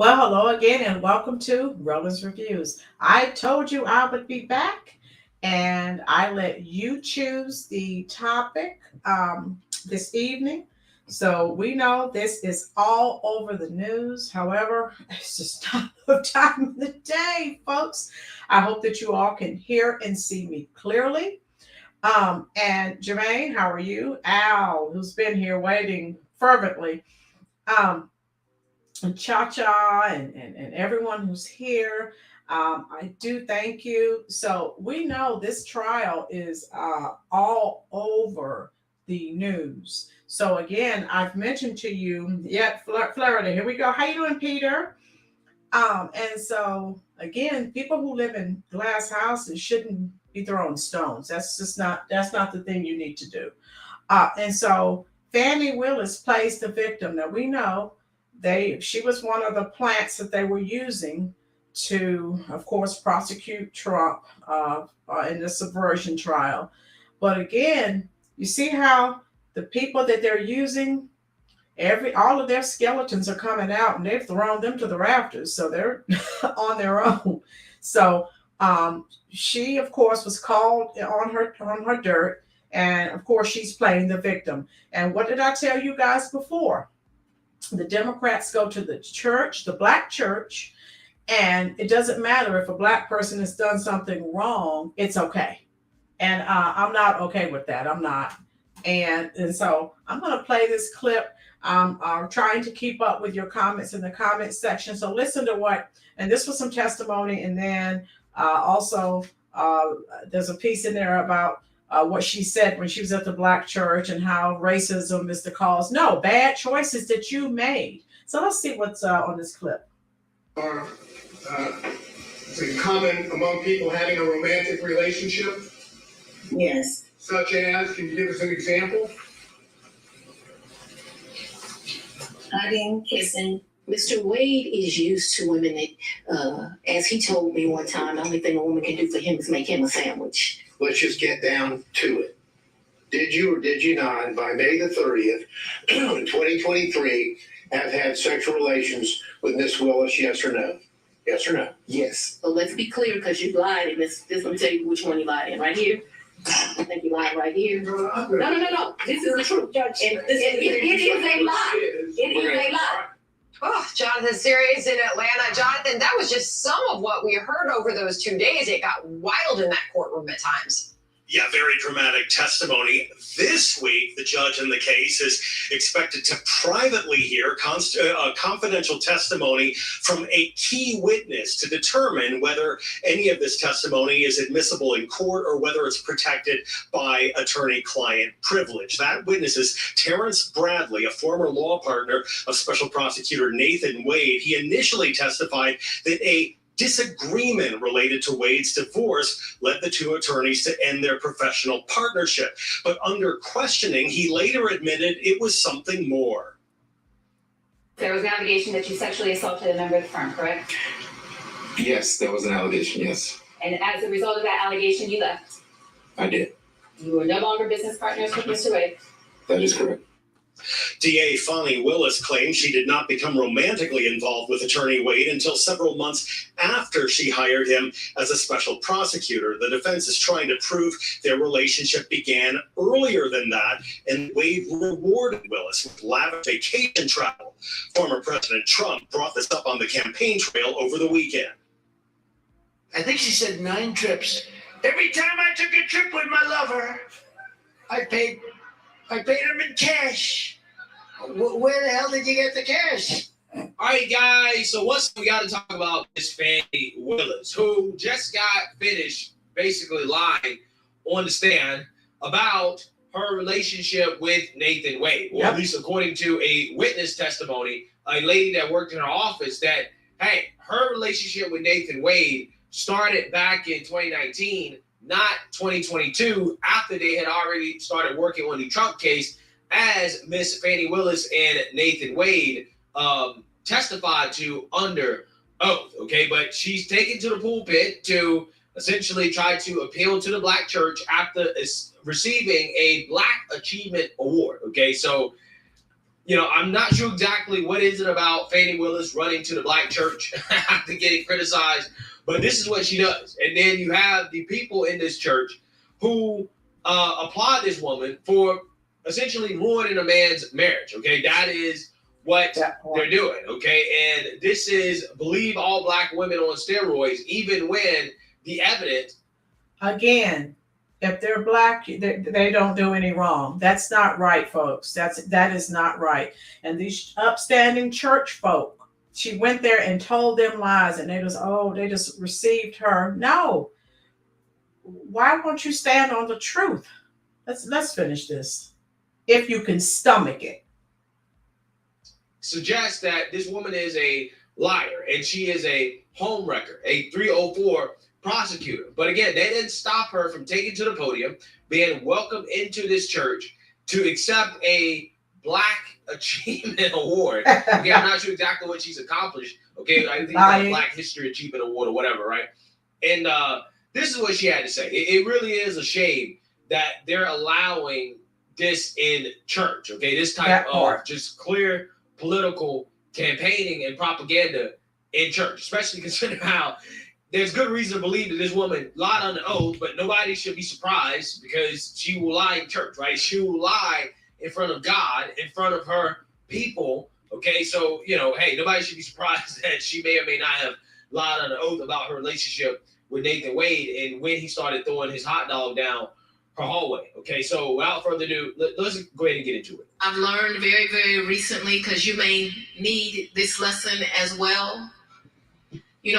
Well, hello again, and welcome to Roland's Reviews. I told you I would be back, and I let you choose the topic this evening. So we know this is all over the news. However, it's just not the time of the day, folks. I hope that you all can hear and see me clearly. And Jermaine, how are you? Al, who's been here waiting fervently. Um, and Cha Cha and everyone who's here. I do thank you. So we know this trial is all over the news. So again, I've mentioned to you, yeah, Florida. Here we go. How you doing, Peter? And so again, people who live in glass houses shouldn't be throwing stones. That's not the thing you need to do. And so Fani Willis plays the victim. Now we know she was one of the plants that they were using to, of course, prosecute Trump in the subversion trial. But again, you see how the people that they're using, all of their skeletons are coming out, and they've thrown them to the rafters, so they're on their own. So she, of course, was called on her dirt, and of course, she's playing the victim. And what did I tell you guys before? The Democrats go to the church, the black church, and it doesn't matter if a black person has done something wrong, it's okay. And I'm not okay with that. I'm not. And so I'm going to play this clip. I'm trying to keep up with your comments in the comments section. So listen to and this was some testimony. And then also there's a piece in there about what she said when she was at the black church and how racism is the cause. No, bad choices that you made. So let's see what's on this clip. It's common among people having a romantic relationship. Yes. Such as, can you give us an example? Hugging, kissing. Mr. Wade is used to women that, as he told me one time, the only thing a woman can do for him is make him a sandwich. Let's just get down to it. Did you or did you not, by May the 30th, 2023, have had sexual relations with Miss Willis, yes or no? Yes or no? Yes. So let's be clear, because you lied in this. Let me tell you which one you lied in. Right here. I think you lied right here. No. This is the truth, Judge. And it is a lie. It is a lie. Oh, Jonathan Series in Atlanta. Jonathan, that was just some of what we heard over those 2 days. It got wild in that courtroom at times. Yeah, very dramatic testimony. This week, the judge in the case is expected to privately hear confidential testimony from a key witness to determine whether any of this testimony is admissible in court or whether it's protected by attorney-client privilege. That witness is Terrence Bradley, a former law partner of Special Prosecutor Nathan Wade. He initially testified that a disagreement related to Wade's divorce led the two attorneys to end their professional partnership. But under questioning, he later admitted it was something more. There was an allegation that you sexually assaulted a member of the firm, correct? Yes, that was an allegation, yes. And as a result of that allegation, you left. I did. You were no longer business partners with Mr. Wade. That is correct. DA Fani Willis claims she did not become romantically involved with attorney Wade until several months after she hired him as a special prosecutor. The defense is trying to prove their relationship began earlier than that, and Wade rewarded Willis with lavish vacation travel. Former President Trump brought this up on the campaign trail over the weekend. I think she said 9 trips. Every time I took a trip with my lover, I paid him in cash. Where the hell did you get the cash? All right, guys. So we got to talk about Miss Fani Willis, who just got finished basically lying on the stand about her relationship with Nathan Wade, or at least according to a witness testimony, a lady that worked in her office, that, hey, her relationship with Nathan Wade started back in 2019, not 2022, after they had already started working on the Trump case, as Miss Fani Willis and Nathan Wade testified to under oath. Okay, but she's taken to the pulpit to essentially try to appeal to the black church after receiving a Black Achievement Award. Okay, so I'm not sure exactly what is it about Fani Willis running to the black church after getting criticized, but this is what she does. And then you have the people in this church who applaud this woman for essentially ruining a man's marriage. Okay, that is what they're doing. Okay, and this is believe all black women on steroids, even when the evidence. Again, if they're black, they don't do any wrong. That's not right, folks. That is not right. And these upstanding church folk, she went there and told them lies, and they just received her. No. Why won't you stand on the truth? Let's finish this. If you can stomach it. Suggests that this woman is a liar and she is a homewrecker, a 304 prosecutor. But again, they didn't stop her from taking to the podium, being welcomed into this church to accept a Black Achievement Award. Okay, I'm not sure exactly what she's accomplished. Okay, I think it's like Black History Achievement Award or whatever, right? And this is what she had to say. It really is a shame that they're allowing this in church. Okay, this type of just clear political campaigning and propaganda in church, especially considering how there's good reason to believe that this woman lied on the oath, but nobody should be surprised because she will lie in church, right? She will lie in front of God, in front of her people. Okay, so, hey, nobody should be surprised that she may or may not have lied on the oath about her relationship with Nathan Wade and when he started throwing his hot dog down her hallway. Okay, so without further ado, let's go ahead and get into it. I've learned very, very recently, because you may need this lesson as well.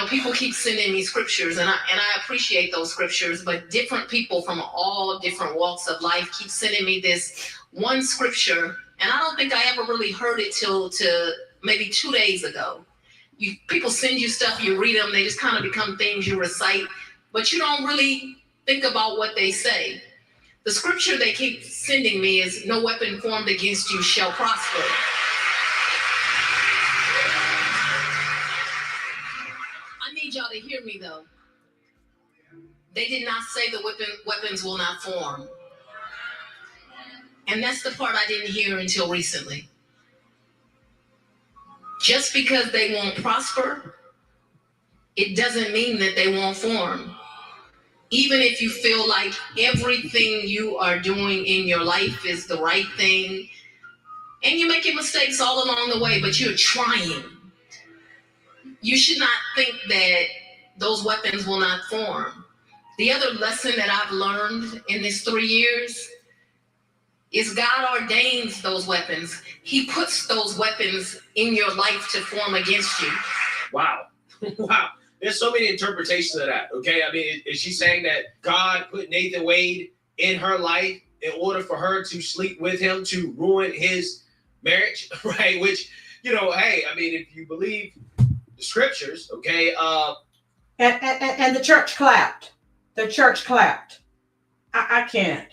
People keep sending me scriptures, and I appreciate those scriptures, but different people from all different walks of life keep sending me this one scripture, and I don't think I ever really heard it till maybe 2 days ago. People send you stuff, you read them, they just kind of become things you recite, but you don't really think about what they say. The scripture they keep sending me is, "No weapon formed against you shall prosper." I need y'all to hear me, though. They did not say the weapons will not form. And that's the part I didn't hear until recently. Just because they won't prosper, it doesn't mean that they won't form. Even if you feel like everything you are doing in your life is the right thing, and you're making mistakes all along the way, but you're trying, you should not think that those weapons will not form. The other lesson that I've learned in this 3 years is God ordains those weapons. He puts those weapons in your life to form against you. Wow. Wow. There's so many interpretations of that, okay? I mean, is she saying that God put Nathan Wade in her life in order for her to sleep with him to ruin his marriage, right? Which, hey, I mean, if you believe the scriptures, okay? And the church clapped. The church clapped. I can't.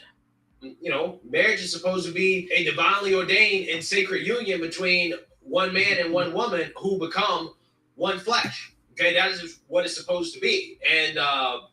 Marriage is supposed to be a divinely ordained and sacred union between one man and one woman who become one flesh. Okay, that is what it's supposed to be. And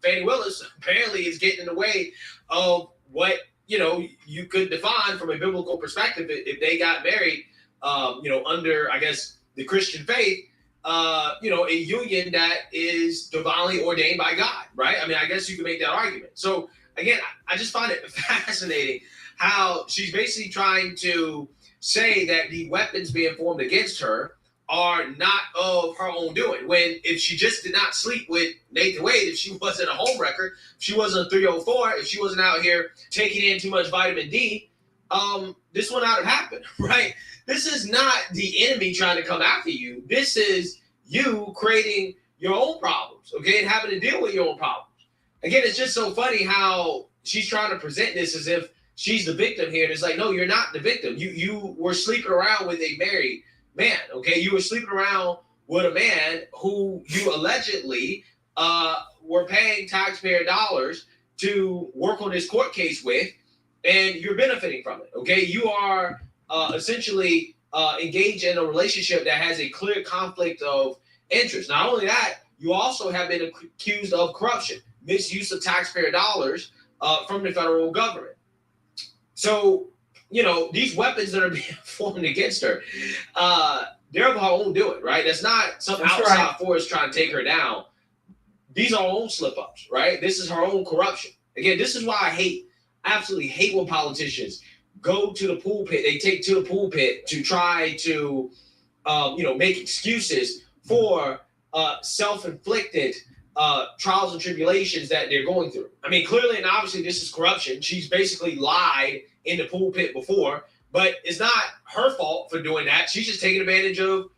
Fani Willis apparently is getting in the way of what, you could define from a biblical perspective if they got married, under, I guess, the Christian faith, a union that is divinely ordained by God, right? I mean, I guess you can make that argument. So, again, I just find it fascinating how she's basically trying to say that the weapons being formed against her are not of her own doing. When if she just did not sleep with Nathan Wade, if she wasn't a homewrecker, if she wasn't a 304, if she wasn't out here taking in too much vitamin D, this would not have happened, right? This is not the enemy trying to come after you. This is you creating your own problems, okay, and having to deal with your own problems. Again, it's just so funny how she's trying to present this as if she's the victim here. And it's like, no, you're not the victim. You were sleeping around with a married man, okay? You were sleeping around with a man who you allegedly were paying taxpayer dollars to work on this court case with, and you're benefiting from it, okay? You are essentially engaged in a relationship that has a clear conflict of interest. Not only that, you also have been accused of corruption, misuse of taxpayer dollars from the federal government. So these weapons that are being formed against her, they're of her own doing, right? That's not some outside force trying to take her down. These are her own slip-ups, right? This is her own corruption. Again, this is why I absolutely hate when politicians go to the pulpit. They take to the pulpit to try to, make excuses for self-inflicted trials and tribulations that they're going through. I mean, clearly and obviously this is corruption. She's basically lied in the pulpit before, but it's not her fault for doing that. She's just taking advantage of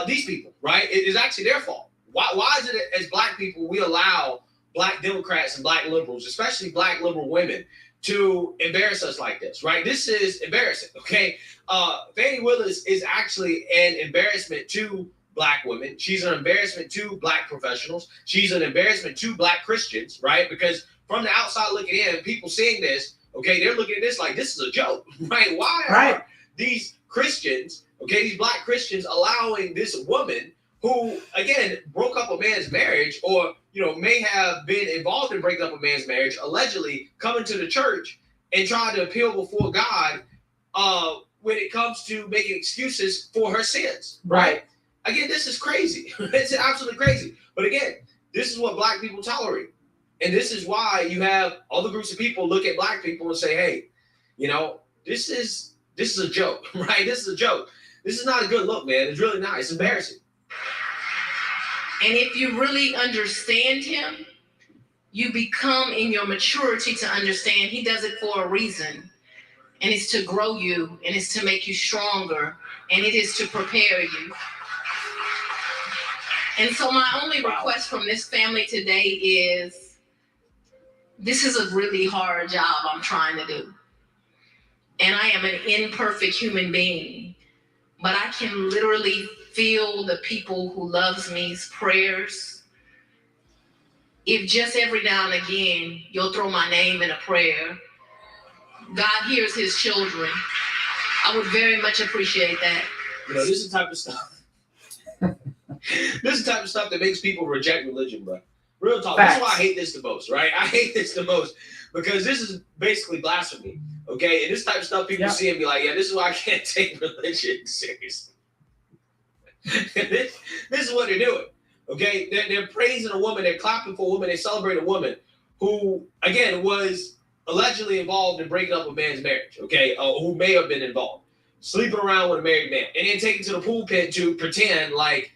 these people, right? It is actually their fault. Why is it as Black people we allow Black Democrats and Black liberals, especially Black liberal women, to embarrass us like this, right? This is embarrassing, okay? Fani Willis is actually an embarrassment to Black women. She's an embarrassment to Black professionals. She's an embarrassment to Black Christians, right? Because from the outside looking in, people seeing this, okay, they're looking at this like this is a joke, right? Why are these Christians, okay, these Black Christians allowing this woman who, again, broke up a man's marriage or, may have been involved in breaking up a man's marriage, allegedly come into the church and try to appeal before God when it comes to making excuses for her sins, right? Again, this is crazy. It's absolutely crazy. But again, this is what Black people tolerate. And this is why you have other groups of people look at Black people and say, hey, this is a joke, right? This is a joke. This is not a good look, man. It's really not. It's embarrassing. And if you really understand him, you become in your maturity to understand he does it for a reason. And it's to grow you, and it's to make you stronger, and it is to prepare you. And so my only request from this family today is, this is a really hard job I'm trying to do. And I am an imperfect human being, but I can literally feel the people who loves me's prayers. If just every now and again, you'll throw my name in a prayer, God hears his children. I would very much appreciate that. This is the type of stuff. This is the type of stuff that makes people reject religion, bro. Real talk. That's why I hate this the most, right? I hate this the most because this is basically blasphemy, okay? And this type of stuff people see and be like, yeah, this is why I can't take religion seriously. This is what they're doing, okay? They're praising a woman, they're clapping for a woman, they celebrate a woman who, again, was allegedly involved in breaking up a man's marriage, okay? Who may have been involved, sleeping around with a married man, and then taking to the pulpit to pretend like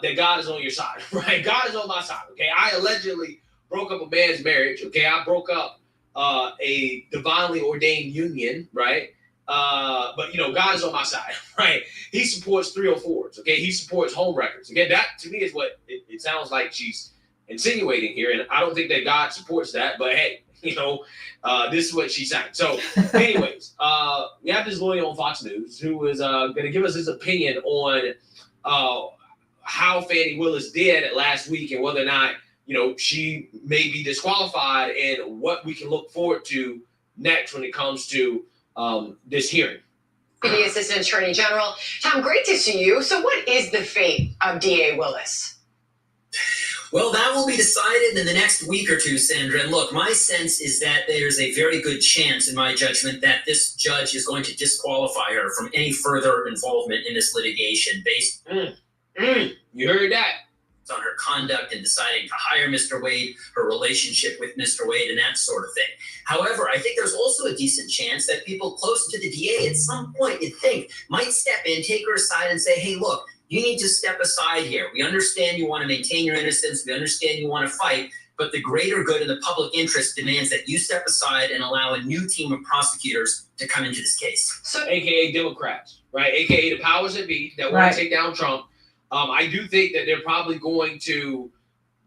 that God is on your side, right? God is on my side, okay? I allegedly broke up a man's marriage, okay? I broke up a divinely ordained union, right? But God is on my side, right? He supports 304s, okay? He supports home records. Again, that to me is what it sounds like she's insinuating here, and I don't think that God supports that, but hey, this is what she's saying. So anyways, we have this lawyer on Fox News who is going to give us his opinion on how Fani Willis did last week and whether or not, she may be disqualified and what we can look forward to next when it comes to this hearing. The Assistant Attorney General. Tom, great to see you. So what is the fate of DA Willis? Well, that will be decided in the next week or two, Sandra. And look, my sense is that there's a very good chance, in my judgment, that this judge is going to disqualify her from any further involvement in this litigation based You heard that. on her conduct in deciding to hire Mr. Wade, her relationship with Mr. Wade, and that sort of thing. However, I think there's also a decent chance that people close to the DA at some point, you'd think, might step in, take her aside and say, hey, look, you need to step aside here. We understand you want to maintain your innocence. We understand you want to fight, but the greater good and the public interest demands that you step aside and allow a new team of prosecutors to come into this case. So, AKA Democrats, right? AKA the powers that be that want to take down Trump. I do think that they're probably going to,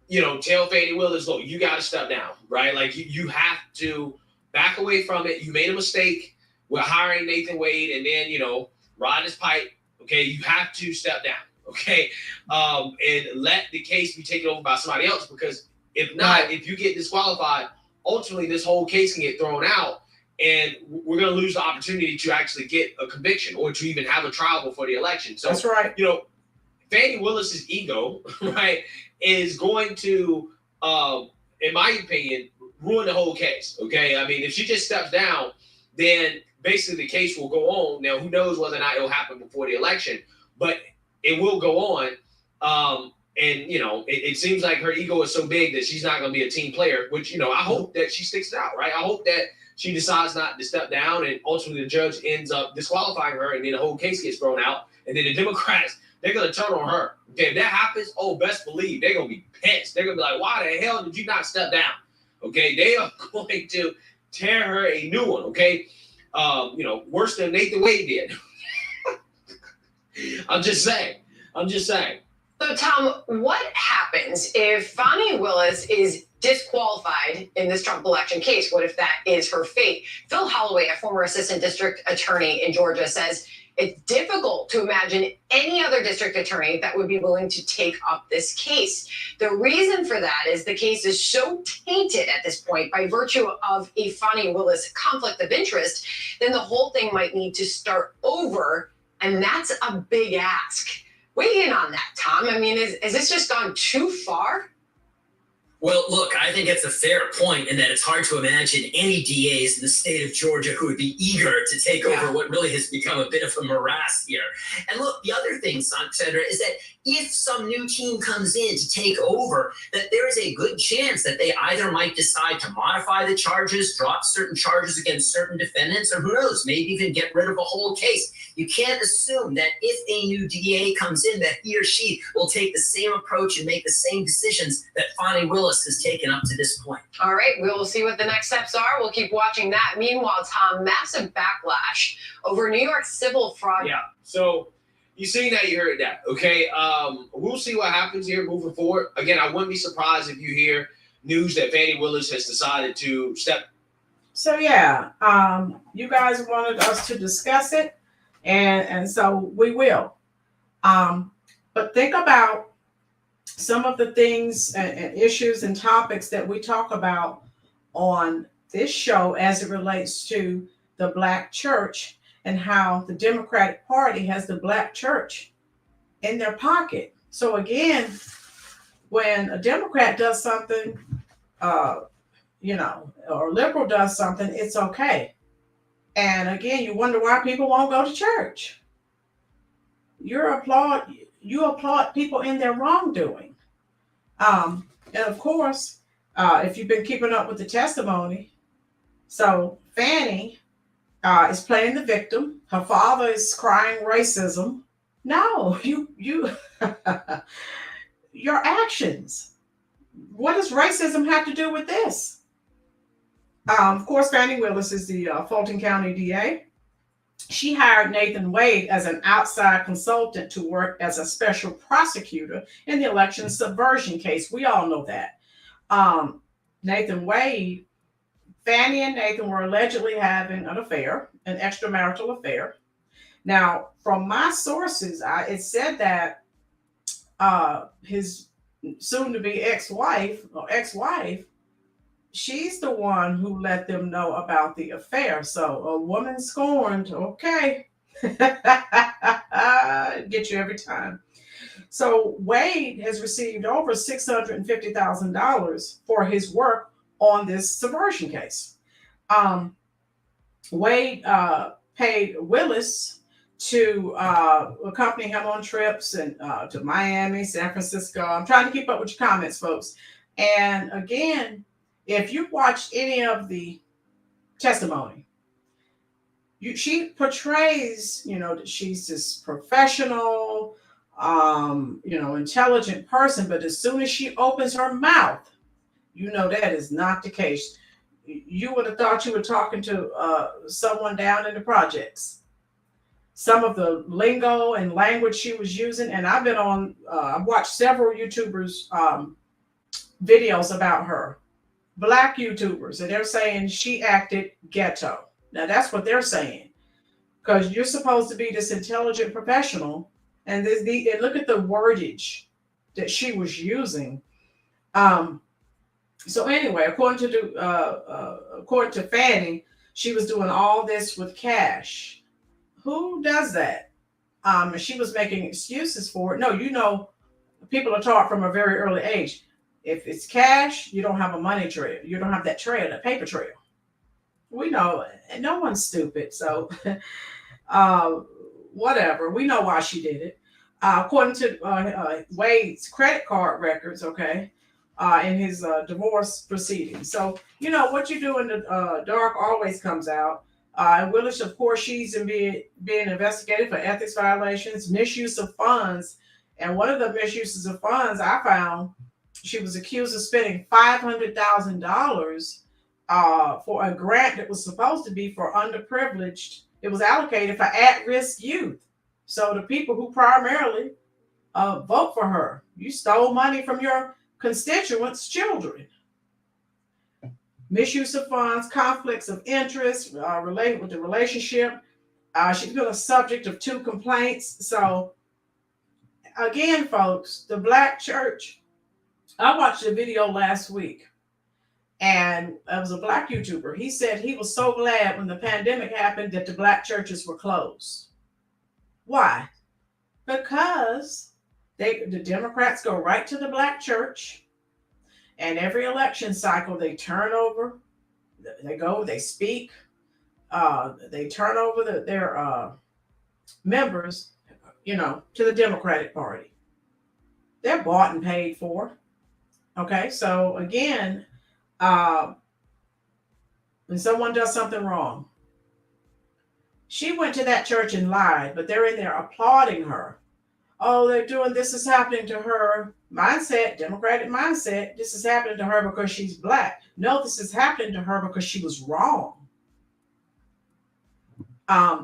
tell Fani Willis, look, you got to step down, right? Like you have to back away from it. You made a mistake with hiring Nathan Wade and then, ride his pipe. Okay, you have to step down, okay? And let the case be taken over by somebody else because if not, if you get disqualified, ultimately this whole case can get thrown out and we're going to lose the opportunity to actually get a conviction or to even have a trial before the election. So, that's right. Fani Willis's ego, right, is going to, in my opinion, ruin the whole case, okay? I mean, if she just steps down, then basically the case will go on. Now, who knows whether or not it'll happen before the election, but it will go on. And, you know, it seems like her ego is so big that she's not going to be a team player, which, you know, I hope that she sticks it out, right? I hope that she decides not to step down and ultimately the judge ends up disqualifying her and then the whole case gets thrown out. And then the Democrats, they're going to turn on her. Okay, if that happens, oh, best believe they're going to be pissed. They're going to be like, why the hell did you not step down? Okay, they are going to tear her a new one, okay? You know, worse than Nathan Wade did. I'm just saying. So, Tom, what happens if Fani Willis is disqualified in this Trump election case? What if that is her fate? Phil Holloway, a former assistant district attorney in Georgia, says it's difficult to imagine any other district attorney that would be willing to take up this case. The reason for that is the case is so tainted at this point by virtue of a Fani Willis conflict of interest, then the whole thing might need to start over, and that's a big ask. Weigh in on that, Tom. I mean, is this just gone too far? Well, look, I think it's a fair point in that it's hard to imagine any DAs in the state of Georgia who would be eager to take over what really has become a bit of a morass here. And look, the other thing, Sandra, is that if some new team comes in to take over, that there is a good chance that they either might decide to modify the charges, drop certain charges against certain defendants, or who knows, maybe even get rid of a whole case. You can't assume that if a new DA comes in, that he or she will take the same approach and make the same decisions that Fani Willis has taken up to this point. All right, we will see what the next steps are. We'll keep watching that. Meanwhile, Tom, massive backlash over New York civil fraud. Yeah, so you seen that, you heard that, okay? We'll see what happens here moving forward. Again, I wouldn't be surprised if you hear news that Fani Willis has decided to step. So yeah, you guys wanted us to discuss it, and so we will. But think about some of the things and issues and topics that we talk about on this show as it relates to the Black church and how the Democratic Party has the Black church in their pocket. So again, when a Democrat does something, you know, or a liberal does something, it's okay. And again, you wonder why people won't go to church. You applaud people in their wrongdoing. And of course, if you've been keeping up with the testimony, so Fani is playing the victim. Her father is crying racism. No, you your actions. What does racism have to do with this? Of course, Fani Willis is the Fulton County DA. She hired Nathan Wade as an outside consultant to work as a special prosecutor in the election subversion case. We all know that. Nathan Wade, Fani and Nathan were allegedly having an affair, an extramarital affair. Now, from my sources, it said that his soon-to-be ex-wife, she's the one who let them know about the affair. So a woman scorned, okay. Get you every time. So Wade has received over $650,000 for his work on this subversion case. Wade paid Willis to accompany him on trips and to Miami, San Francisco. I'm trying to keep up with your comments, folks. And again, if you watched any of the testimony, she portrays, you know, that she's this professional, you know, intelligent person. But as soon as she opens her mouth, you know that is not the case. You would have thought you were talking to someone down in the projects. Some of the lingo and language she was using, and I've watched several YouTubers videos about her. Black YouTubers, and they're saying she acted ghetto. Now that's what they're saying, because you're supposed to be this intelligent professional, and look at the wordage that she was using. So anyway, according to Fani, she was doing all this with cash. Who does that? She was making excuses for it. No, you know, people are taught from a very early age. If it's cash, you don't have a money trail. You don't have that trail, that paper trail. We know, and no one's stupid. So, whatever. We know why she did it. According to Wade's credit card records, okay, in his divorce proceedings. So, you know, what you do in the dark always comes out. And Willis, of course, she's being investigated for ethics violations, misuse of funds. And one of the misuses of funds I found, she was accused of spending $500,000 for a grant that was supposed to be for underprivileged. It was allocated for at-risk youth. So the people who primarily vote for her, you stole money from your constituents' children. Misuse of funds, conflicts of interest related with the relationship. She's been a subject of 2 complaints. So again, folks, the Black church. I watched a video last week, and it was a Black YouTuber. He said he was so glad when the pandemic happened that the Black churches were closed. Why? Because the Democrats go right to the Black church, and every election cycle they turn over. They speak. They turn over their members, you know, to the Democratic Party. They're bought and paid for. Okay, so again, when someone does something wrong, she went to that church and lied, but they're in there applauding her. Oh, they're doing this is happening to her. Mindset, Democratic mindset. This is happening to her because she's Black. No, this is happening to her because she was wrong.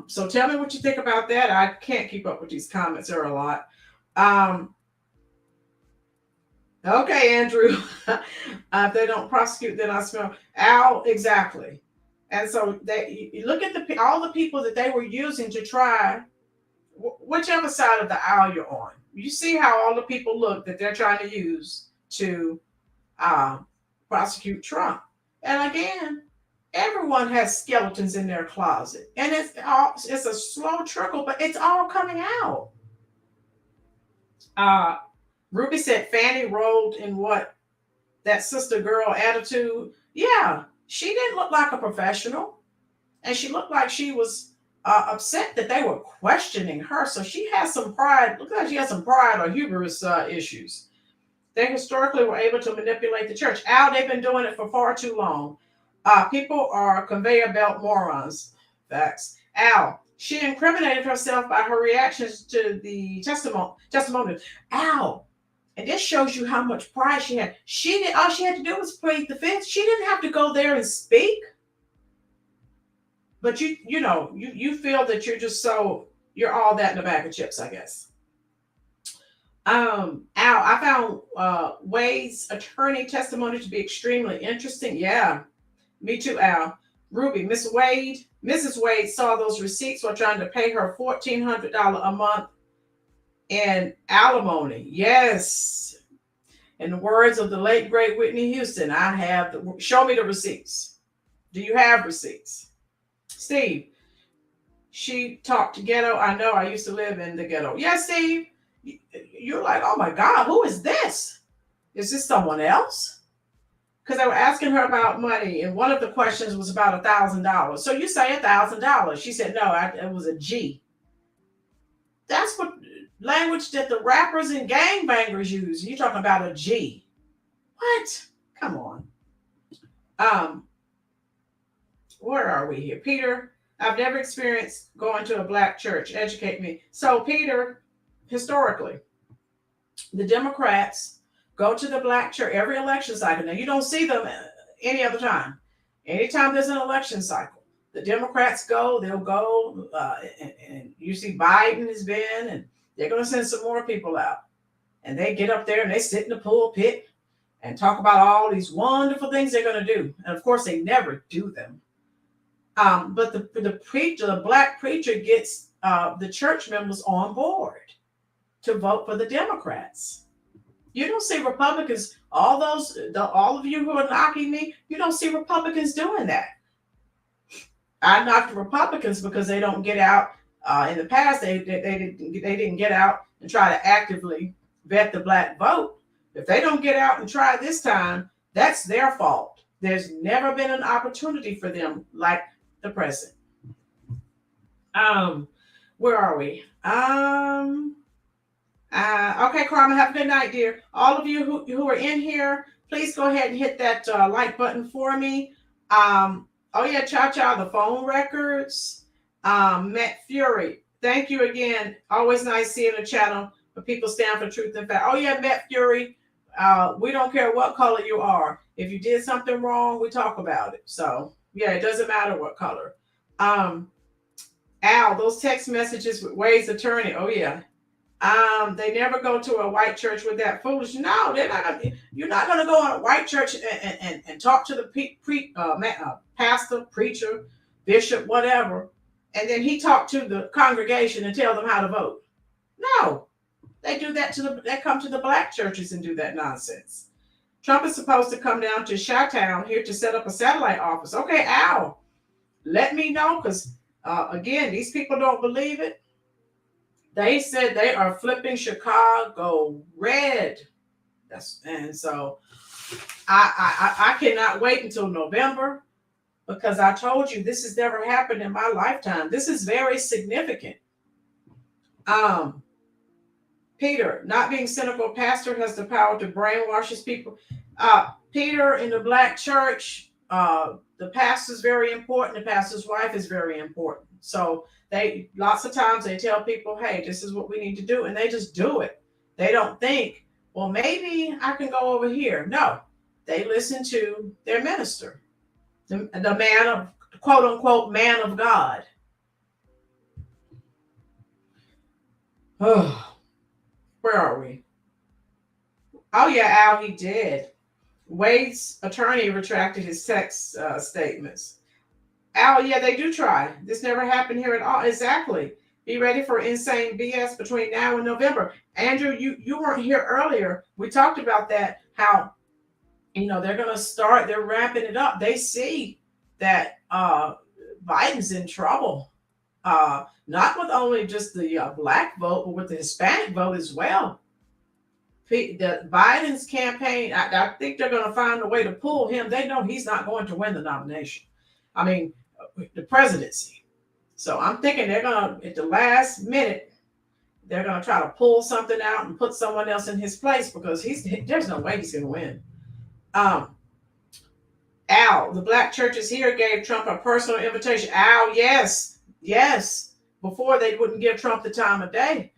So tell me what you think about that. I can't keep up with these comments. There are a lot. Okay, Andrew. If they don't prosecute, then I smell Al. Exactly. And so you look at all the people that they were using to try, whichever side of the aisle you're on. You see how all the people look that they're trying to use to prosecute Trump. And again, everyone has skeletons in their closet, and it's a slow trickle, but it's all coming out. Ruby said Fani rolled in what? That sister girl attitude. Yeah, she didn't look like a professional, and she looked like she was upset that they were questioning her. So she has some pride. Look like she has some pride or hubris issues. They historically were able to manipulate the church. Al, they've been doing it for far too long. People are conveyor belt morons. Facts. Al, she incriminated herself by her reactions to the testimony. Al, and this shows you how much pride she had. She did all she had to do was plead the fifth. She didn't have to go there and speak. But you feel that you're all that in a bag of chips, I guess. Al, I found Wade's attorney testimony to be extremely interesting. Yeah, me too, Al. Ruby, Mrs. Wade saw those receipts while trying to pay her $1,400 a month in alimony. Yes. In the words of the late, great Whitney Houston, show me the receipts. Do you have receipts? Steve, she talked ghetto. I know, I used to live in the ghetto. Yes, Steve. You're like, oh my God, who is this? Is this someone else? Because they were asking her about money, and one of the questions was about $1,000. So you say $1,000. She said, no, it was a G. That's what language that the rappers and gangbangers use. You're talking about a G. What? Come on. Where are we here? Peter, I've never experienced going to a Black church. Educate me. So, Peter, historically, the Democrats go to the Black church every election cycle. Now, you don't see them any other time. Anytime there's an election cycle, the Democrats they'll go, and you see Biden has been, and they're going to send some more people out. And they get up there and they sit in the pulpit and talk about all these wonderful things they're going to do. And of course, they never do them. But the Black preacher gets the church members on board to vote for the Democrats. You don't see Republicans, all of you who are knocking me, you don't see Republicans doing that. I knocked the Republicans because they don't get out. In the past, they didn't get out and try to actively vet the Black vote. If they don't get out and try this time, that's their fault. There's never been an opportunity for them like the present. Where are we? Okay, Carmen, have a good night, dear. All of you who are in here, please go ahead and hit that like button for me. Oh yeah, Cha, the phone records. Matt Fury, thank you again. Always nice seeing a channel where people stand for truth and fact. Oh yeah, Matt Fury, we don't care what color you are. If you did something wrong, we talk about it. So yeah, it doesn't matter what color. Al, those text messages with Wade's attorney. Oh yeah. They never go to a white church with that foolish. No, they're not gonna. You're not gonna go in a white church and talk to the pastor, preacher, bishop, whatever, and then he talk to the congregation and tell them how to vote. No, they do that they come to the black churches and do that nonsense. Trump is supposed to come down to Chi-Town here to set up a satellite office. Okay, Al, let me know, because again, these people don't believe it. They said they are flipping Chicago red. And so I cannot wait until November, because I told you this has never happened in my lifetime. This is very significant. Peter, not being cynical, pastor has the power to brainwash his people. Peter, in the black church, the pastor is very important. The pastor's wife is very important. So they lots of times they tell people, hey, this is what we need to do, and they just do it. They don't think, well, maybe I can go over here. No, they listen to their minister, the man of, quote unquote, man of God. Oh, where are we? Oh yeah, Al, he did. Wade's attorney retracted his text statements. Al, yeah, they do try. This never happened here at all. Exactly. Be ready for insane BS between now and November. Andrew, you weren't here earlier. We talked about that, how, they're going to start, they're ramping it up. They see that Biden's in trouble. Not with only just the black vote, but with the Hispanic vote as well. The Biden's campaign, I think they're going to find a way to pull him. They know he's not going to win the nomination. I mean, the presidency. So I'm thinking they're going to, at the last minute, they're going to try to pull something out and put someone else in his place, because there's no way he's going to win. Al, the black churches here gave Trump a personal invitation. Al, yes. Before, they wouldn't give Trump the time of day.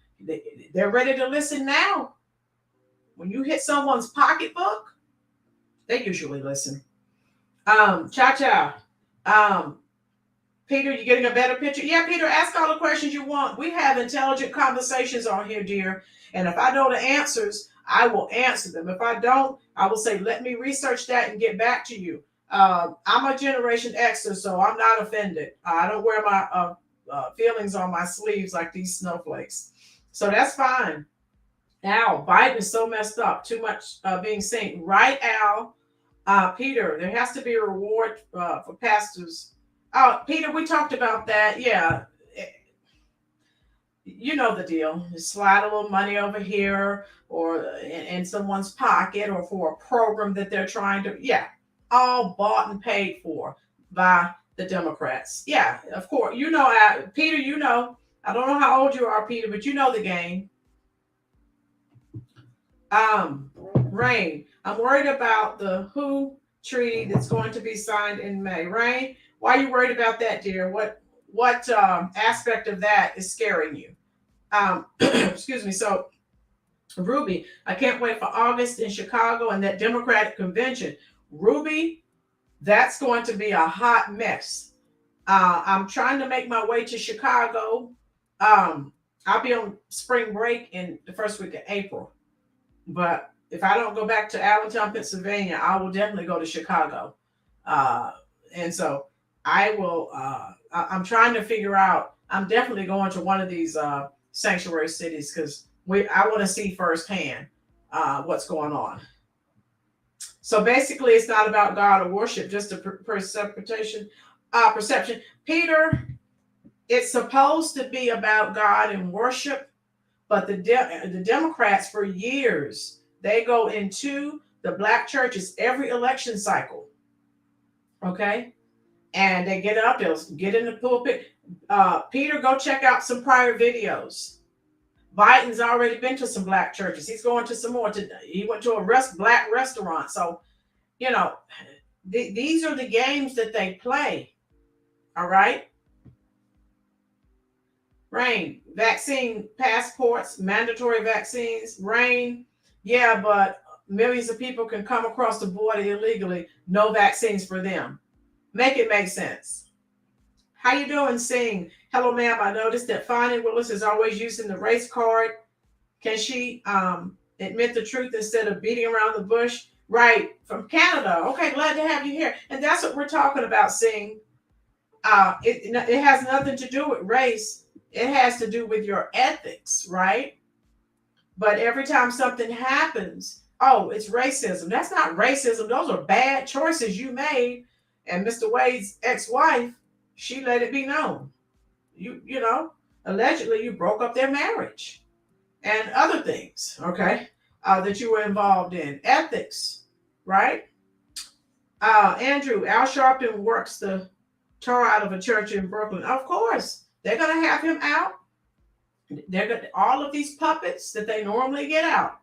They're ready to listen now. When you hit someone's pocketbook, they usually listen. Cha. Peter, you getting a better picture? Yeah, Peter, ask all the questions you want. We have intelligent conversations on here, dear. And if I know the answers, I will answer them. If I don't, I will say, let me research that and get back to you. I'm a Generation Xer, so I'm not offended. I don't wear my feelings on my sleeves like these snowflakes. So that's fine. Al, Biden is so messed up. Too much being seen. Right, Al? Peter, there has to be a reward for pastors. Oh, Peter, we talked about that. Yeah. You know the deal. You slide a little money over here or in someone's pocket, or for a program that they're trying to, all bought and paid for by the Democrats. Yeah, of course. Peter, I don't know how old you are, Peter, but you know the game. Rain, I'm worried about the WHO treaty that's going to be signed in May. Rain, why are you worried about that, dear? What aspect of that is scaring you? Excuse me. So, Ruby, I can't wait for August in Chicago and that Democratic convention. Ruby, that's going to be a hot mess. I'm trying to make my way to Chicago. I'll be on spring break in the first week of April. But if I don't go back to Allentown, Pennsylvania, I will definitely go to Chicago. And so I will, I'm trying to figure out, I'm definitely going to one of these sanctuary cities, because I want to see firsthand what's going on. So basically, it's not about God or worship, just a perception. Peter, it's supposed to be about God and worship, but the Democrats for years, they go into the black churches every election cycle, Okay. And they get up, they'll get in the pulpit. Peter, go check out some prior videos. Biden's already been to some black churches. He's going to some more. He went to a black restaurant. So, you know, these are the games that they play. All right. Rain, vaccine passports, mandatory vaccines. Rain, yeah, but millions of people can come across the border illegally. No vaccines for them. Make it make sense. How you doing, Sing? Hello, ma'am. I noticed that Fani Willis is always using the race card. Can she admit the truth instead of beating around the bush? Right, from Canada. Okay, glad to have you here. And that's what we're talking about, Sing. It has nothing to do with race. It has to do with your ethics, right? But every time something happens, oh, it's racism. That's not racism. Those are bad choices you made. And Mr. Wade's ex-wife, she let it be known. You know, allegedly you broke up their marriage and other things, okay, that you were involved in. Ethics, right? Andrew, Al Sharpton works the tar out of a church in Brooklyn. Of course, they're going to have him out. They're going all of these puppets that they normally get out.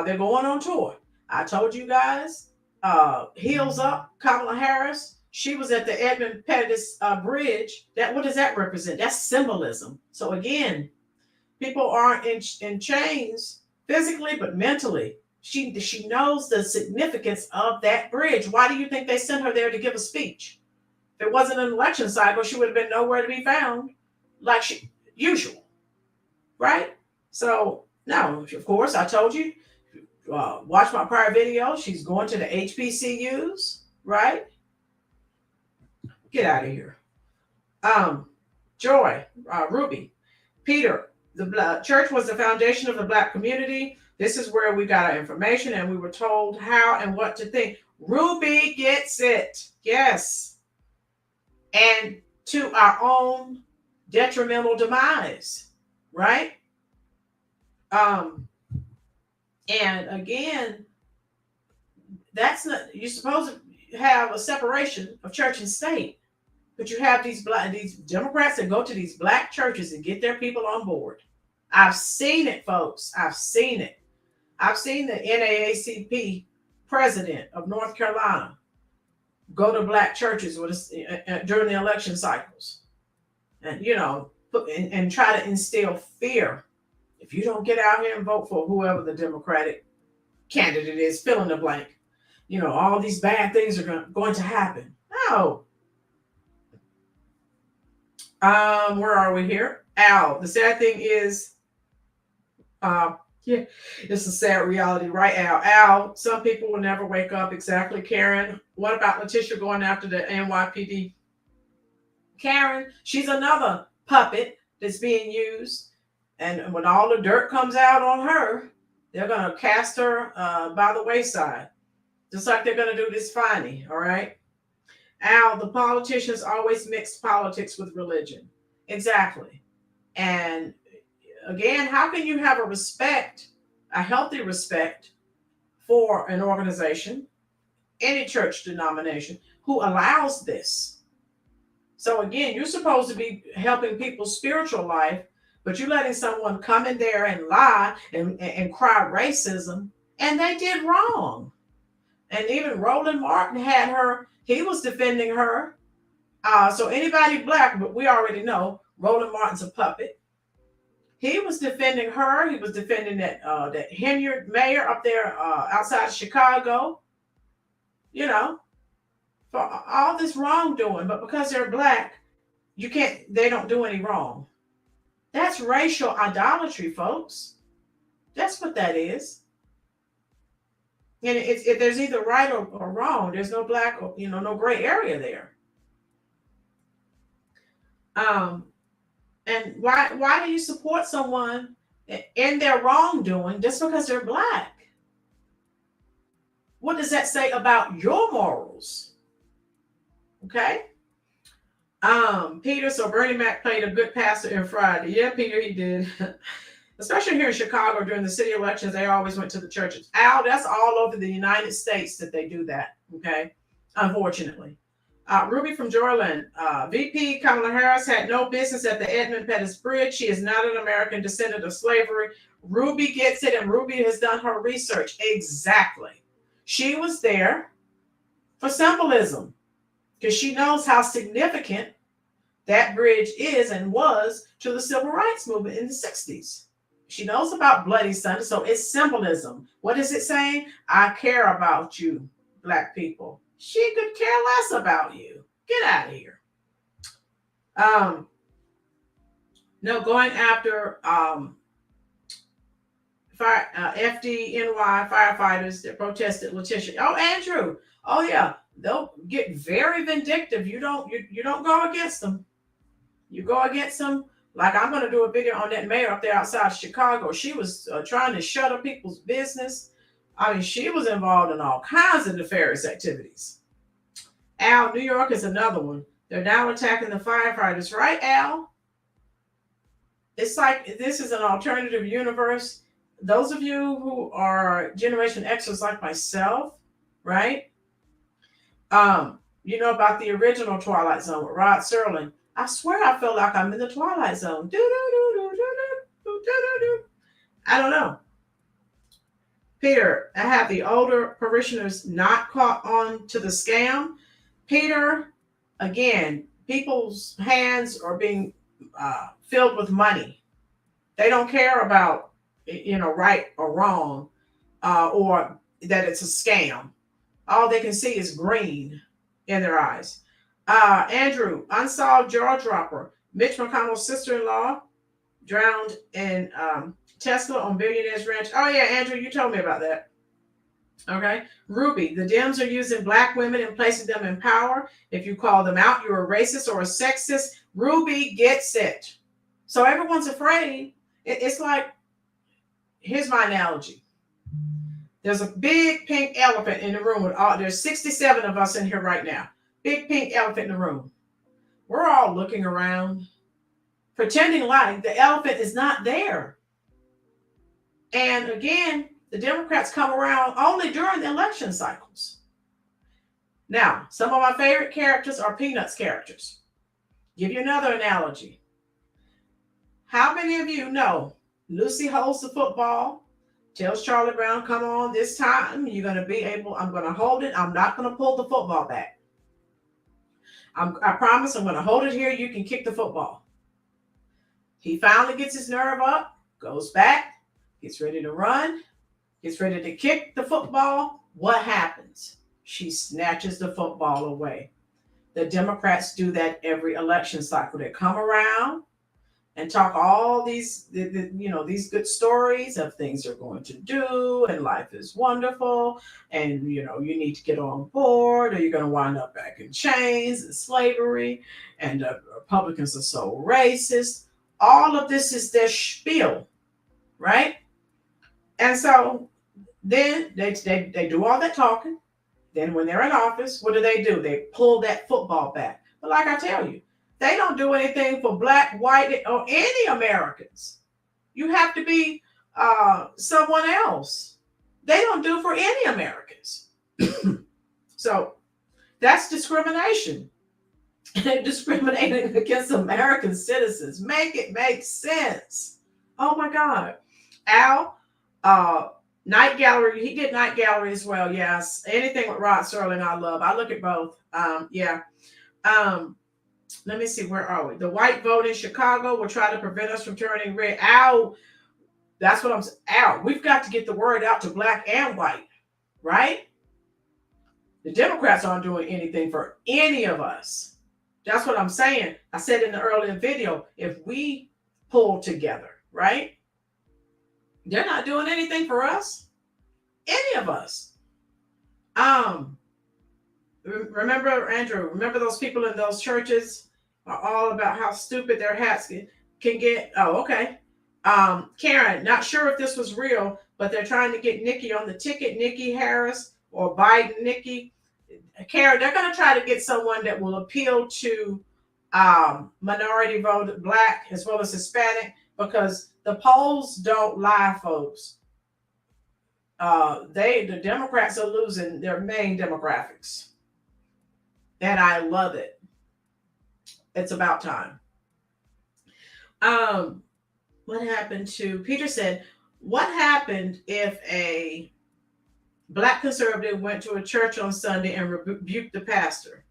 They're going on tour. I told you guys, heels up, Kamala Harris. She was at the Edmund Pettus Bridge. What does that represent? That's symbolism. So again, people aren't in chains physically, but mentally. She knows the significance of that bridge. Why do you think they sent her there to give a speech? If it wasn't an election cycle, she would have been nowhere to be found, like usual, right? So no, of course, I told you. Watch my prior video. She's going to the HBCUs, right? Get out of here. Joy, Ruby, Peter, the church was the foundation of the black community. This is where we got our information and we were told how and what to think. Ruby gets it. Yes. And to our own detrimental demise, right? And again, that's not, you're supposed to have a separation of church and state. But you have these Democrats that go to these black churches and get their people on board. I've seen it, folks. I've seen it. I've seen the NAACP president of North Carolina go to black churches during the election cycles, and and try to instill fear. If you don't get out here and vote for whoever the Democratic candidate is, fill in the blank, all these bad things are going to happen. No. Where are we here? Al, the sad thing is, it's a sad reality, right, Al? Al, some people will never wake up. Exactly, Karen. What about Letitia going after the NYPD? Karen, she's another puppet that's being used. And when all the dirt comes out on her, they're going to cast her by the wayside, just like they're going to do this Fani, all right? Al, the politicians always mix politics with religion. Exactly. And again, how can you have a healthy respect for an organization, any church denomination, who allows this? So again, you're supposed to be helping people's spiritual life, but you're letting someone come in there and lie and cry racism, and they did wrong. And even Roland Martin had her, he was defending her. So anybody black, but we already know Roland Martin's a puppet. He was defending her. He was defending that Henyard mayor up there outside of Chicago, for all this wrongdoing. But because they're black, they don't do any wrong. That's racial idolatry, folks. That's what that is. And if there's either right or wrong, there's no black or no gray area there. And why do you support someone in their wrongdoing just because they're black? What does that say about your morals? Okay. Peter, so Bernie Mac played a good pastor in Friday. Yeah, Peter, he did. Especially here in Chicago during the city elections, they always went to the churches. Al, that's all over the United States that they do that, okay? Unfortunately. Ruby from Jorland. VP Kamala Harris had no business at the Edmund Pettus Bridge. She is not an American descendant of slavery. Ruby gets it, and Ruby has done her research. Exactly. She was there for symbolism because she knows how significant that bridge is and was to the civil rights movement in the 60s. She knows about Bloody Sunday, so it's symbolism. What is it saying? I care about you, Black people. She could care less about you. Get out of here. No, going after FDNY firefighters that protested Letitia. Oh, Andrew. Oh, yeah. They'll get very vindictive. You don't go against them. You go against them. Like, I'm going to do a video on that mayor up there outside Chicago. She was trying to shut up people's business. I mean, she was involved in all kinds of nefarious activities. Al, New York is another one. They're now attacking the firefighters, right, Al? It's like this is an alternative universe. Those of you who are Generation Xers like myself, right? You know about the original Twilight Zone with Rod Serling. I swear I feel like I'm in the Twilight Zone. I don't know. Peter, I have the older parishioners not caught on to the scam. Peter, again, people's hands are being filled with money. They don't care about, right or wrong, or that it's a scam. All they can see is green in their eyes. Andrew, unsolved jaw dropper. Mitch McConnell's sister-in-law drowned in Tesla on Billionaire's Ranch. Oh, yeah, Andrew, you told me about that. Okay. Ruby, the Dems are using Black women and placing them in power. If you call them out, you're a racist or a sexist. Ruby gets it. So everyone's afraid. It's like, here's my analogy. There's a big pink elephant in the room with there's 67 of us in here right now. Big pink elephant in the room. We're all looking around, pretending like the elephant is not there. And again, the Democrats come around only during the election cycles. Now, some of my favorite characters are Peanuts characters. Give you another analogy. How many of you know Lucy holds the football, tells Charlie Brown, come on, this time you're going to be able, I'm going to hold it. I'm not going to pull the football back. I promise I'm going to hold it here. You can kick the football. He finally gets his nerve up, goes back, gets ready to run, gets ready to kick the football. What happens? She snatches the football away. The Democrats do that every election cycle. They come around and talk all these, these good stories of things they're going to do, and life is wonderful, and you need to get on board, or you're going to wind up back in chains and slavery, and Republicans are so racist. All of this is their spiel, right? And so then they do all that talking. Then when they're in office, what do? They pull that football back. But like I tell you, they don't do anything for Black, white, or any Americans. You have to be someone else. They don't do for any Americans. So that's discrimination. They're discriminating against American citizens. Make it make sense. Oh my God. Al, Night Gallery, he did Night Gallery as well. Yes. Anything with Rod Serling, I love. I look at both. Yeah. Let me see, where are we? The white vote in Chicago will try to prevent us from turning red. Ow. That's what I'm saying. Ow. We've got to get the word out to Black and white, right? The Democrats aren't doing anything for any of us. That's what I'm saying. I said in the earlier video, if we pull together, right? They're not doing anything for us. Any of us. Remember, Andrew, remember those people in those churches are all about how stupid their hats can get. Oh, okay. Karen, not sure if this was real, but they're trying to get Nikki on the ticket, Nikki Harris or Biden Nikki. Karen, they're going to try to get someone that will appeal to minority voted Black as well as Hispanic, because the polls don't lie, folks. The Democrats are losing their main demographics. And I love it. It's about time. What happened to Peter said, what happened if a Black conservative went to a church on Sunday and rebuked the pastor?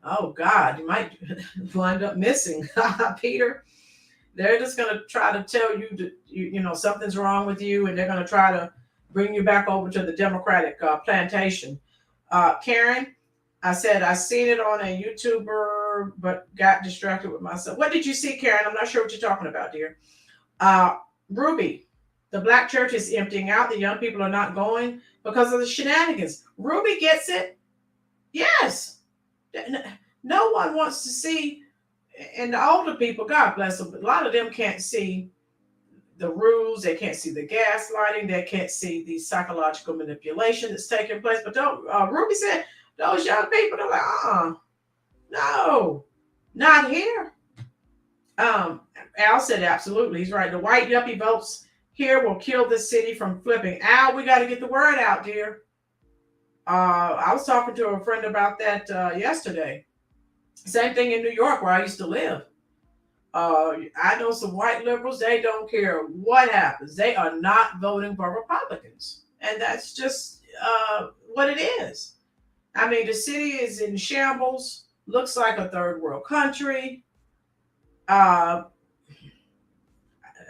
Oh God, you might wind up missing. Peter, they're just going to try to tell you that you know something's wrong with you, and they're going to try to bring you back over to the Democratic plantation. Karen, I said I seen it on a YouTuber, but got distracted with myself. What did you see, Karen? I'm not sure what you're talking about, dear. Ruby, the Black church is emptying out. The young people are not going because of the shenanigans. Ruby gets it. Yes. No one wants to see, and the older people, God bless them, a lot of them can't see the rules. They can't see the gaslighting. They can't see the psychological manipulation that's taking place. But Ruby said, those young people are like, no, not here. Al said, absolutely. He's right. The white yuppie votes here will kill the city from flipping. Al, we got to get the word out, dear. I was talking to a friend about that yesterday. Same thing in New York, where I used to live. I know some white liberals, they don't care what happens. They are not voting for Republicans. And that's just what it is. I mean, the city is in shambles, looks like a third world country.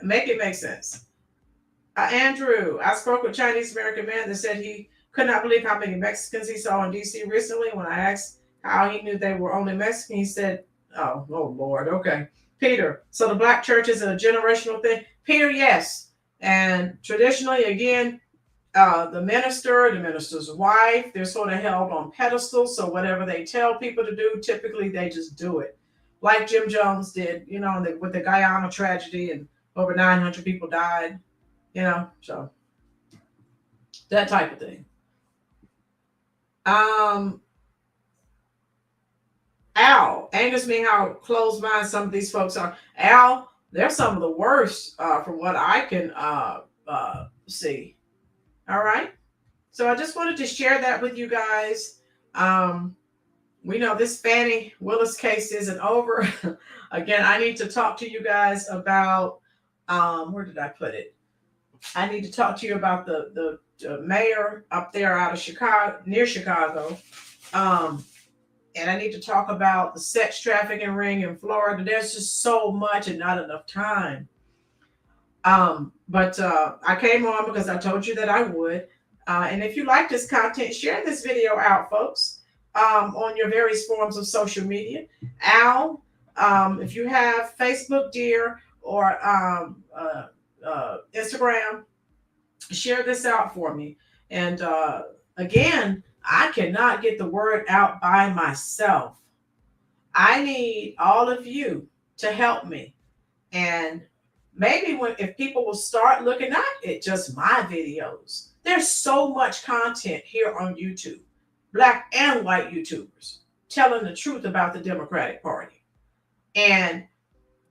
Make it make sense. Andrew, I spoke with a Chinese American man that said he could not believe how many Mexicans he saw in DC recently. When I asked how he knew they were only Mexican, he said, oh Lord, okay. Peter, so the Black church is a generational thing? Peter, yes. And traditionally, again, the minister's wife, they're sort of held on pedestals. So whatever they tell people to do, typically they just do it. Like Jim Jones did, you know, with the Guyana tragedy, and over 900 people died, you know, so that type of thing. Al, angers me how closed-minded some of these folks are. Al, they're some of the worst from what I can see. All right. So I just wanted to share that with you guys. We know this Fani Willis case isn't over. Again, I need to talk to you guys about, where did I put it? I need to talk to you about the mayor up there out of Chicago, near Chicago. And I need to talk about the sex trafficking ring in Florida. There's just so much and not enough time. But I came on because I told you that I would. And if you like this content, share this video out, folks, on your various forms of social media. Al, if you have Facebook, dear, or Instagram, share this out for me. And again, I cannot get the word out by myself. I need all of you to help me. And maybe if people will start looking at just my videos, there's so much content here on YouTube, Black and white YouTubers, telling the truth about the Democratic Party. And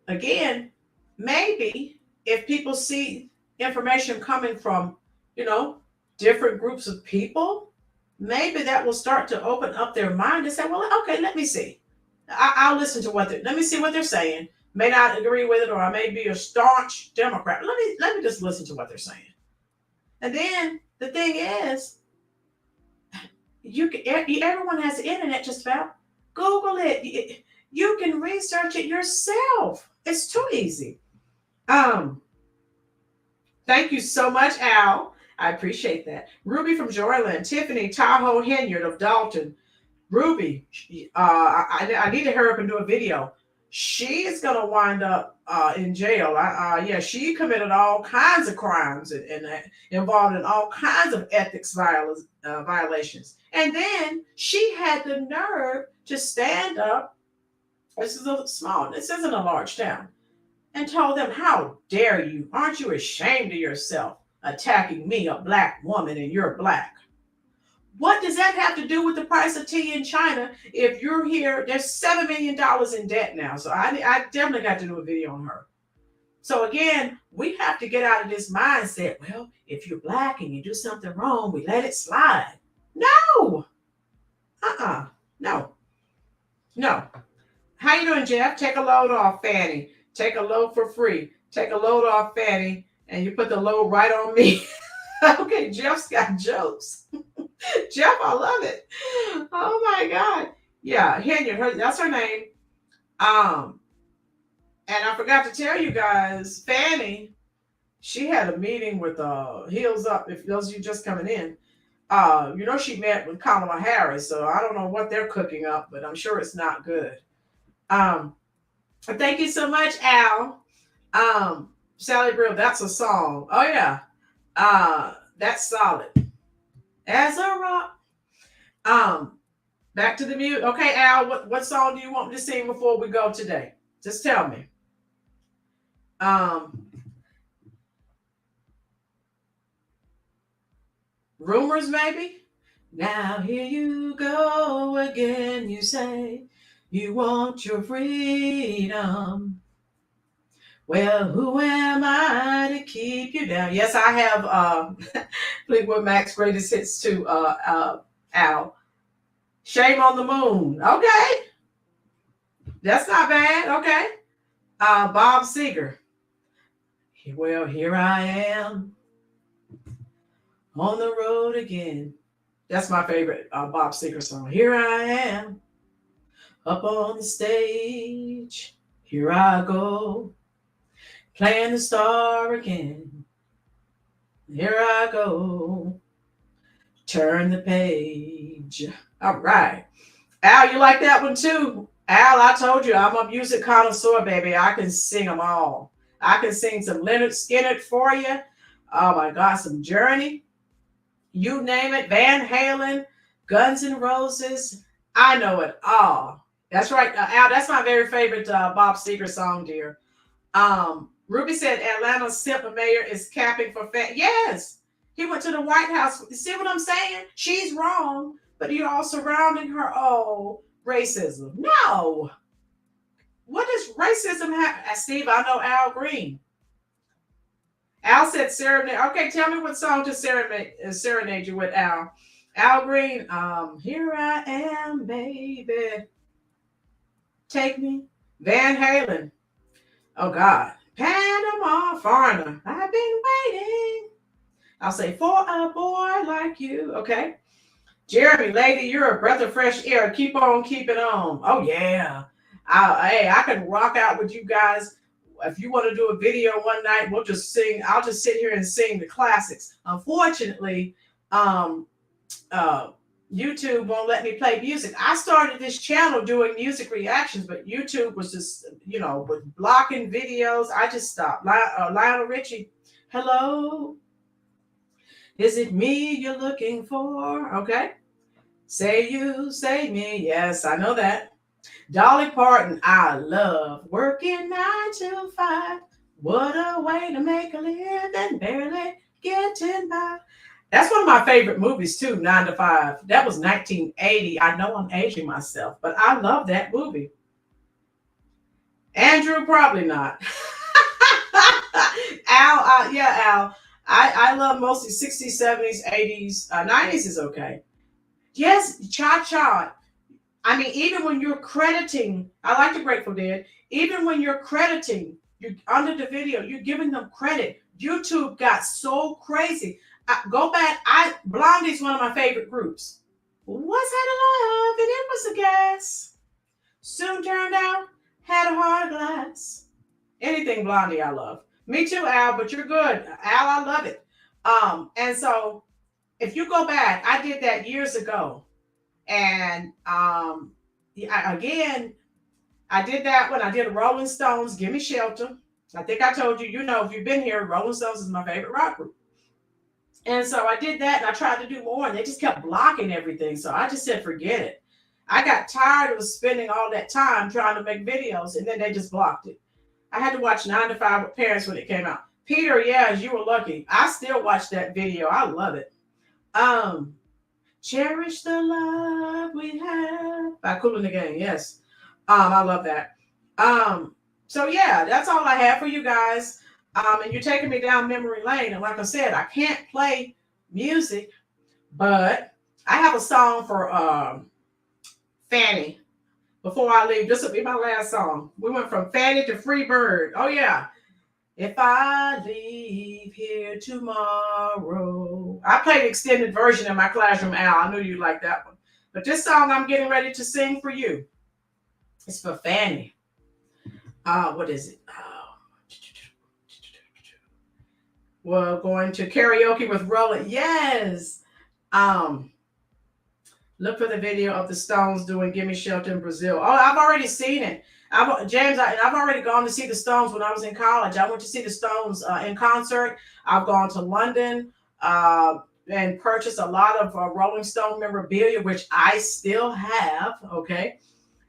again, maybe if people see information coming from, you know, different groups of people, maybe that will start to open up their mind and say, well, okay, let me see. I'll listen to let me see what they're saying. May not agree with it, or I may be a staunch Democrat. Let me just listen to what they're saying. And then the thing is, everyone has the internet just about. Google it. You can research it yourself. It's too easy. Thank you so much, Al. I appreciate that. Ruby from Joyland, Tiffany Tahoe Henyard of Dalton. Ruby, I need to hurry up and do a video. She is going to wind up in jail. Yeah, she committed all kinds of crimes and involved in all kinds of ethics violations. And then she had the nerve to stand up. This isn't a large town. And told them, how dare you? Aren't you ashamed of yourself? Attacking me, a Black woman, and you're Black. What does that have to do with the price of tea in China? If you're here, there's $7 million in debt now. So I definitely got to do a video on her. So again, we have to get out of this mindset. Well, if you're Black and you do something wrong, we let it slide. No. No. No. How you doing, Jeff? Take a load off, Fanny. Take a load for free. Take a load off, Fanny, and you put the load right on me. Okay, Jeff's got jokes. Jeff, I love it. Oh my God. Yeah, Henry, that's her name. And I forgot to tell you guys, Fanny, she had a meeting with Heels Up, if those of you just coming in. She met with Kamala Harris, so I don't know what they're cooking up, but I'm sure it's not good. Thank you so much, Al. Sally Brill, that's a song. Oh yeah. That's solid. As a rock. Back to the mute. Okay, Al, what song do you want me to sing before we go today? Just tell me. Rumors, maybe? Now here you go again, you say you want your freedom. Well, who am I to keep you down? Yes, I have Fleetwood Mac's greatest hits too, Al. Shame on the Moon. Okay. That's not bad. Okay. Bob Seger. Well, here I am on the road again. That's my favorite Bob Seger song. Here I am up on the stage. Here I go. Playing the star again. Here I go. Turn the page. All right. Al, you like that one too? Al, I told you, I'm a music connoisseur, baby. I can sing them all. I can sing some Leonard Skinner for you. Oh my God, some Journey. You name it. Van Halen, Guns N' Roses. I know it all. That's right. Al, that's my very favorite Bob Seger song, dear. Ruby said Atlanta's simple mayor is capping for fat. Yes. He went to the White House. See what I'm saying? She's wrong, but you're all surrounding her. Oh, racism. No. What does racism have? Steve, I know Al Green. Al said serenade. Okay, tell me what song to serenade you with, Al. Al Green, here I am, baby. Take me. Van Halen. Oh, God. Panama Foreigner. I've been waiting. I'll say, for a boy like you. Okay. Jeremy, lady, you're a breath of fresh air. Keep on keeping on. Oh, yeah. I can rock out with you guys. If you want to do a video one night, we'll just sing. I'll just sit here and sing the classics. Unfortunately, YouTube won't let me play music. I started this channel doing music reactions, but YouTube was just, was blocking videos. I just stopped. Lionel Richie, hello. Is it me you're looking for? Okay. Say you, say me. Yes, I know that. Dolly Parton, I love working 9 to 5. What a way to make a living, barely getting by. That's one of my favorite movies too, 9 to 5. That was 1980. I know I'm aging myself, but I love that movie. Andrew, probably not. Al, yeah, Al. I love mostly 60s, 70s, 80s, 90s is okay. Yes, cha-cha. I mean, even when you're crediting, I like the Grateful Dead, even when you're crediting, you under the video, you're giving them credit. YouTube got so crazy. Go back. Blondie's one of my favorite groups. Was had a love and it was a gas. Soon turned out, had a heart of glass. Anything Blondie, I love. Me too, Al, but you're good. Al, I love it. And so if you go back, I did that years ago. And I did that when I did Rolling Stones, Give Me Shelter. I think I told you, if you've been here, Rolling Stones is my favorite rock group. And so I did that and I tried to do more and they just kept blocking everything. So I just said, forget it. I got tired of spending all that time trying to make videos and then they just blocked it. I had to watch 9 to 5 with parents when it came out. Peter, yes, you were lucky. I still watch that video. I love it. Cherish the love we have by Kool and the Gang. Yes. I love that. So yeah, that's all I have for you guys. And you're taking me down memory lane. And like I said, I can't play music, but I have a song for Fani before I leave. This will be my last song. We went from Fanny to Free Bird. Oh, yeah. If I leave here tomorrow. I played the extended version in my classroom, Al. I knew you'd like that one. But this song I'm getting ready to sing for you. It's for Fanny. What is it? We're going to karaoke with Roland. Yes. Look for the video of the Stones doing "Give Me Shelter" in Brazil. Oh, I've already seen it. I've already gone to see the Stones when I was in college. I went to see the Stones in concert. I've gone to London and purchased a lot of Rolling Stone memorabilia, which I still have. Okay.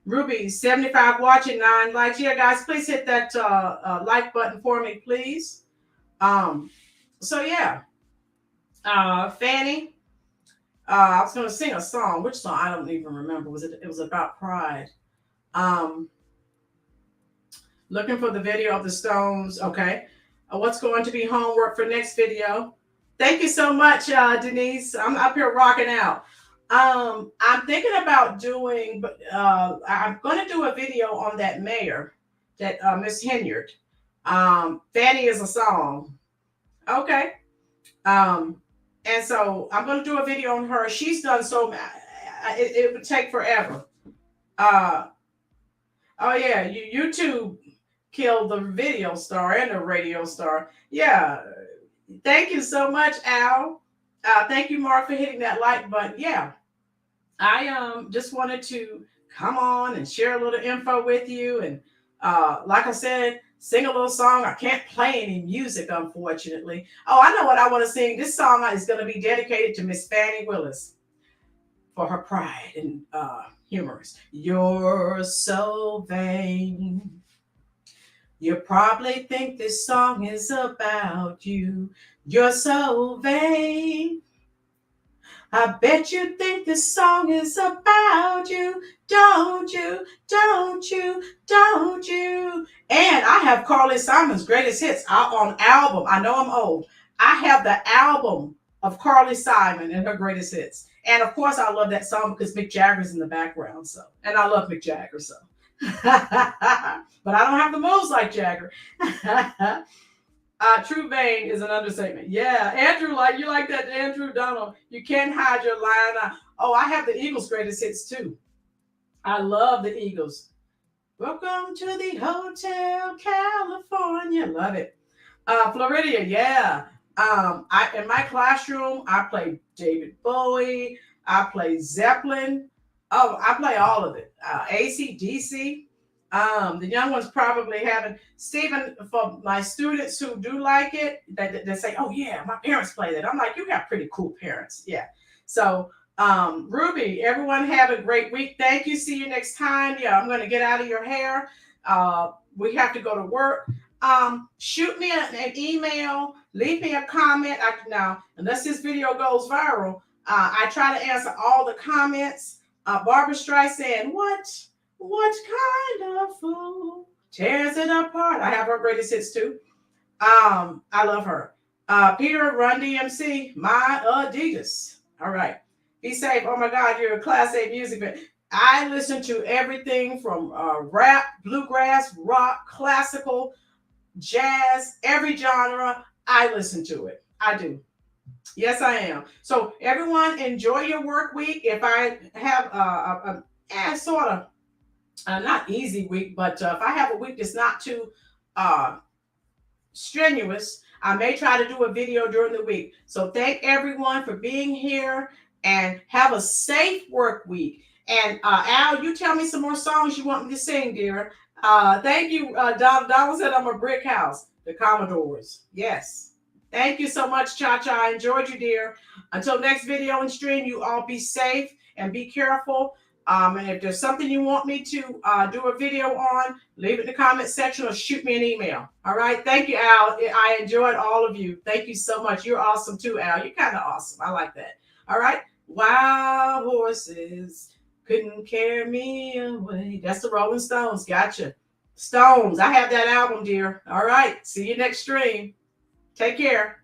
Ruby, 75 watching, 9 likes. Yeah, guys, please hit that like button for me, please. So yeah, Fanny, I was going to sing a song. Which song? I don't even remember. It was about pride. Looking for the video of the Stones. Okay. What's going to be homework for next video? Thank you so much, Denise. I'm up here rocking out. I'm thinking about doing, I'm going to do a video on that mayor, that Miss Henyard. Fanny is a song. Okay. And so I'm going to do a video on her. She's done so much. It would take forever. Oh yeah, YouTube killed the video star and the radio star. Yeah. Thank you so much, Al. Thank you, Mark, for hitting that like button. Yeah. I just wanted to come on and share a little info with you. And like I said, sing a little song. I can't play any music, unfortunately. Oh, I know what I want to sing. This song is going to be dedicated to Miss Fani Willis for her pride and humorous. You're so vain. You probably think this song is about you. You're so vain. I bet you think this song is about you. Don't you? Don't you? Don't you? And I have Carly Simon's greatest hits out on album. I know I'm old. I have the album of Carly Simon and her greatest hits. And of course, I love that song because Mick Jagger's in the background. So, and I love Mick Jagger. So, but I don't have the moves like Jagger. True vain is an understatement. Yeah, Andrew, you like that, Andrew Donald. You can't hide your line. Oh, I have the Eagles' greatest hits too. I love the Eagles. Welcome to the Hotel California. Love it. Floridia, yeah. In my classroom, I play David Bowie. I play Zeppelin. Oh, I play all of it. AC/DC. The young ones probably haven't. Stephen, for my students who do like it, they say, oh yeah, my parents play that. I'm like, you got pretty cool parents. Yeah. So Ruby, everyone have a great week. Thank you. See you next time. Yeah, I'm going to get out of your hair. We have to go to work. Shoot me an email. Leave me a comment. Now, unless this video goes viral, I try to answer all the comments. Barbara Streisand, what kind of fool tears it apart? I have her greatest hits too. I love her. Peter, Run DMC, my Adidas. All right. Be safe. Oh my God, you're a Class A music fan. I listen to everything from rap, bluegrass, rock, classical, jazz, every genre. I listen to it. I do. Yes, I am. So everyone enjoy your work week. If I have a sort of not easy week, but if I have a week that's not too strenuous, I may try to do a video during the week. So thank everyone for being here and have a safe work week. And Al, you tell me some more songs you want me to sing, dear. Thank you. Donald said I'm a brick house. The Commodores. Yes. Thank you so much, Cha-Cha. I enjoyed you, dear. Until next video and stream, you all be safe and be careful. And if there's something you want me to do a video on, leave it in the comment section or shoot me an email. All right. Thank you, Al. I enjoyed all of you. Thank you so much. You're awesome too, Al. You're kind of awesome. I like that. All right. Wild horses couldn't carry me away. That's the Rolling Stones. Gotcha. Stones. I have that album, dear. All right. See you next stream. Take care.